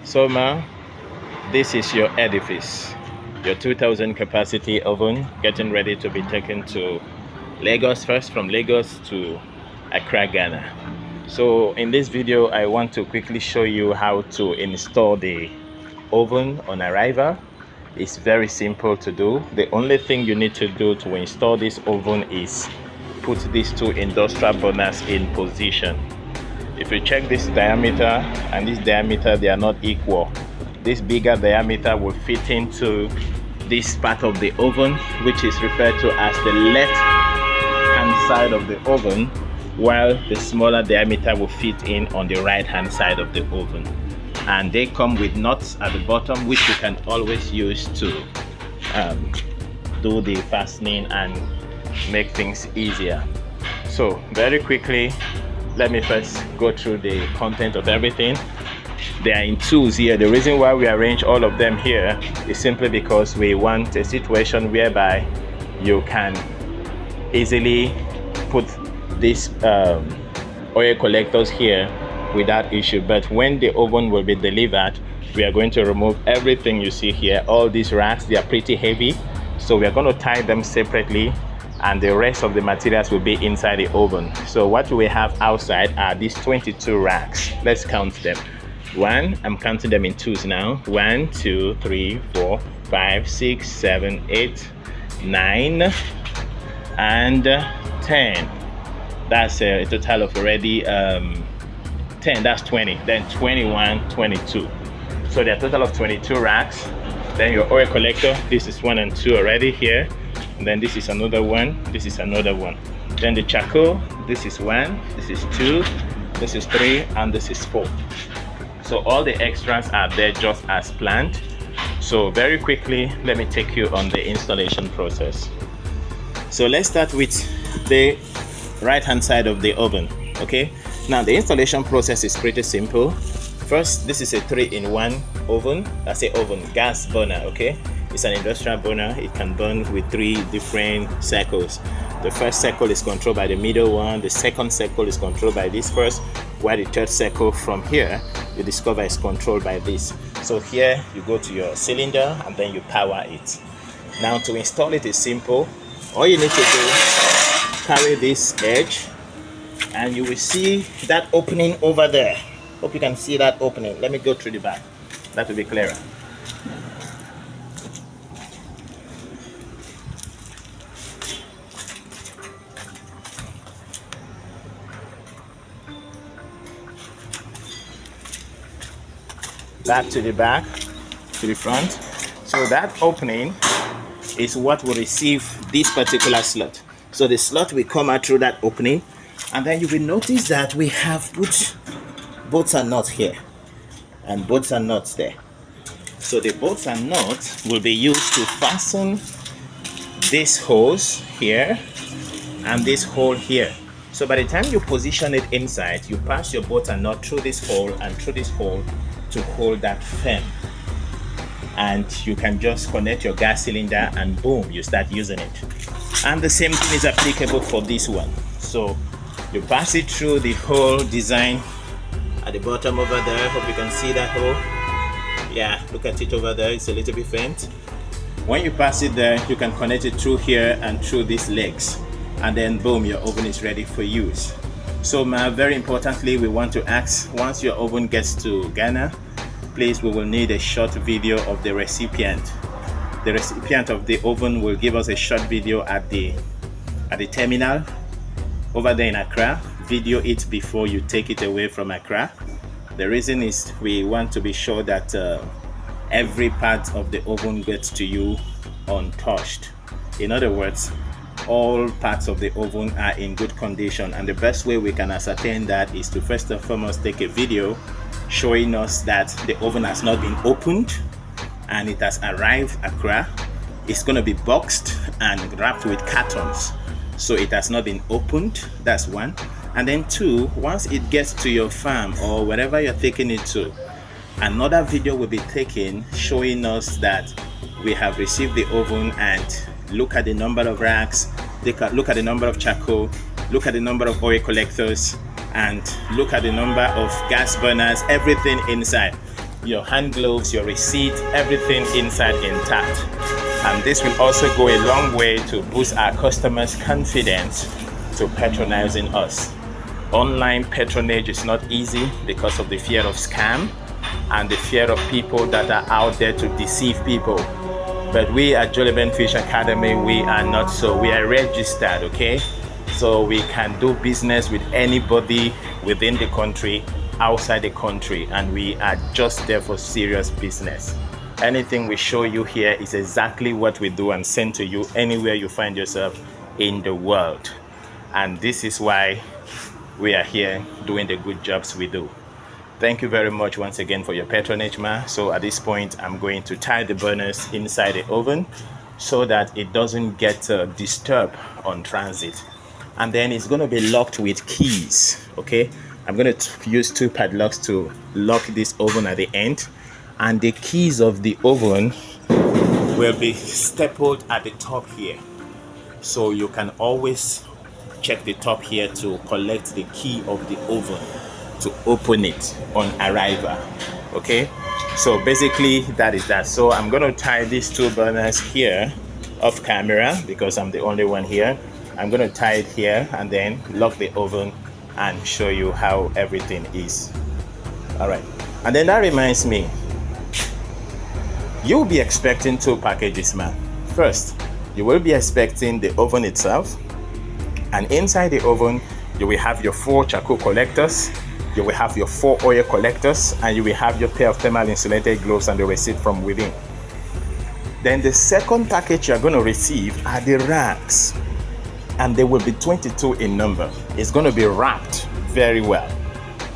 So now, this is your edifice, your 2000 capacity oven, getting ready to be taken to Lagos first, from Lagos to Accra, Ghana. So in this video, I want to quickly show you how to install the oven on arrival. It's very simple to do. The only thing you need to do to install this oven is put these two industrial burners in position. If you check this diameter and this diameter, they are not equal. This bigger diameter will fit into this part of the oven, which is referred to as the left hand side of the oven, while the smaller diameter will fit in on the right hand side of the oven. And they come with nuts at the bottom, which you can always use to do the fastening and make things easier. So very quickly, let me first go through the content of everything. They are in twos here. The reason why we arrange all of them here is simply because we want a situation whereby you can easily put these oil collectors here without issue. But when the oven will be delivered, we are going to remove everything you see here. All these racks, they are pretty heavy, so we are going to tie them separately, and the rest of the materials will be inside the oven. So what we have outside are these 22 racks. Let's count them. I'm counting them in twos now. 1, 2, 3, 4, 5, 6, 7, 8, 9, and 10. That's a total of already 10. That's 20. Then 21, 22. So there are a total of 22 racks. Then your oil collector, this is 1 and 2 already here. And then this is another one, this is another one. Then the charcoal, this is 1, this is 2, this is 3, and this is 4. So all the extras are there just as planned. So very quickly, let me take you on the installation process. So let's start with the right hand side of the oven. Okay, now the installation process is pretty simple. First, this is a 3-in-1 oven. That's an oven, gas burner. Okay, it's an industrial burner. It can burn with 3 different circles. The first circle is controlled by the middle one. The second circle is controlled by this first, while the third circle from here you discover is controlled by this. So here you go to your cylinder and then you power it. Now to install it is simple. All you need to do, carry this edge and you will see that opening over there. Hope you can see that opening. Let me go through the back. That will be clearer. Back to the back, to the front. So that opening is what will receive this particular slot. So the slot will come out through that opening, and then you will notice that we have put bolts and nuts here and bolts and nuts there. So the bolts and nuts will be used to fasten this hose here and this hole here. So by the time you position it inside, you pass your bolt and nut through this hole and through this hole to hold that firm, and you can just connect your gas cylinder and boom, you start using it. And the same thing is applicable for this one. So you pass it through the hole design at the bottom over there. Hope you can see that hole. Yeah, look at it over there, it's a little bit faint. When you pass it there, you can connect it through here and through these legs, and then boom, your oven is ready for use. So very importantly, we want to ask, once your oven gets to Ghana, please, we will need a short video of the recipient. The recipient of the oven will give us a short video at the terminal over there in Accra. Video it before you take it away from Accra. The reason is we want to be sure that every part of the oven gets to you untouched. In other words, all parts of the oven are in good condition, and the best way we can ascertain that is to first and foremost take a video showing us that the oven has not been opened and it has arrived at Accra. It's going to be boxed and wrapped with cartons, so it has not been opened. That's one. And then 2, once it gets to your farm or wherever you're taking it to, another video will be taken showing us that we have received the oven, and look at the number of racks, look at the number of charcoal, look at the number of oil collectors, and look at the number of gas burners, everything inside, your hand gloves, your receipt, everything inside intact. And this will also go a long way to boost our customers' confidence to patronizing us. Online patronage is not easy because of the fear of scam and the fear of people that are out there to deceive people. But we at JBF Fish Academy, we are not so. We are registered, okay? So we can do business with anybody within the country, outside the country, and we are just there for serious business. Anything we show you here is exactly what we do and send to you anywhere you find yourself in the world. And this is why we are here doing the good jobs we do. Thank you very much once again for your patronage, ma. So at this point, I'm going to tie the burners inside the oven so that it doesn't get disturbed on transit. And then it's going to be locked with keys, okay? I'm going to use 2 padlocks to lock this oven at the end. And the keys of the oven will be stapled at the top here. So you can always check the top here to collect the key of the oven to open it on arrival. Okay, so basically that is that. So I'm going to tie these 2 burners here off camera because I'm the only one here. I'm going to tie it here and then lock the oven and show you how everything is. All right, and then that reminds me, you'll be expecting 2 packages, man. First, you will be expecting the oven itself, and inside the oven you will have your 4 charcoal collectors, you will have your 4 oil collectors, and you will have your pair of thermal insulated gloves and the receipt from within. Then the second package you are going to receive are the racks, and they will be 22 in number. It's going to be wrapped very well.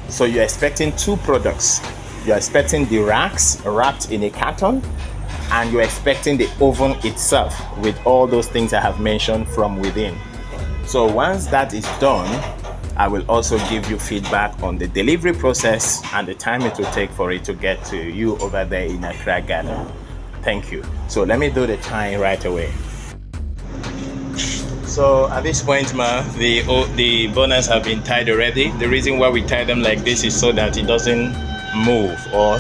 So you're expecting 2 products. You're expecting the racks wrapped in a carton, and you're expecting the oven itself with all those things I have mentioned from within. So once that is done, I will also give you feedback on the delivery process and the time it will take for it to get to you over there in Accra, Ghana. Thank you. So let me do the tying right away. So at this point, ma, the burners have been tied already. The reason why we tie them like this is so that it doesn't move or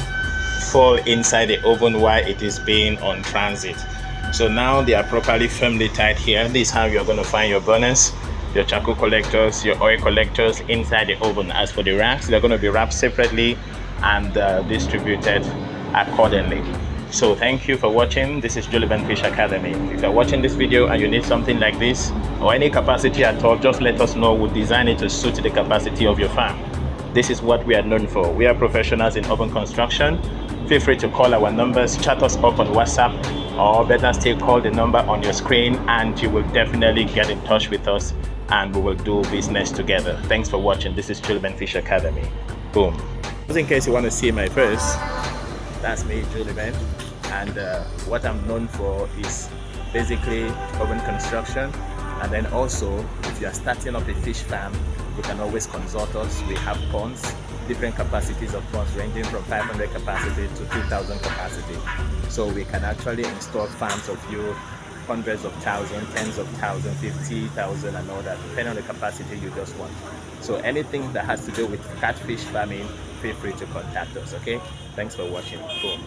fall inside the oven while it is being on transit. So now they are properly firmly tied here. This is how you're going to find your burners, your charcoal collectors, your oil collectors inside the oven. As for the racks, they're going to be wrapped separately and distributed accordingly. So thank you for watching. This is JBF Fish Academy. If you're watching this video and you need something like this or any capacity at all, just let us know. We'll design it to suit the capacity of your farm. This is what we are known for. We are professionals in oven construction. Feel free to call our numbers, chat us up on WhatsApp, or better still, call the number on your screen and you will definitely get in touch with us and we will do business together. Thanks for watching. This is JBF Fish Academy. Boom. Just in case you want to see my face, that's me, JBF, and what I'm known for is basically oven construction. And then also, if you are starting up a fish farm, you can always consult us. We have ponds, different capacities of ponds ranging from 500 capacity to 2,000 capacity. So we can actually install farms of you, hundreds of thousands, tens of thousands, 50,000 and all that, depending on the capacity you just want. So anything that has to do with catfish farming, feel free to contact us, okay? Thanks for watching. Boom.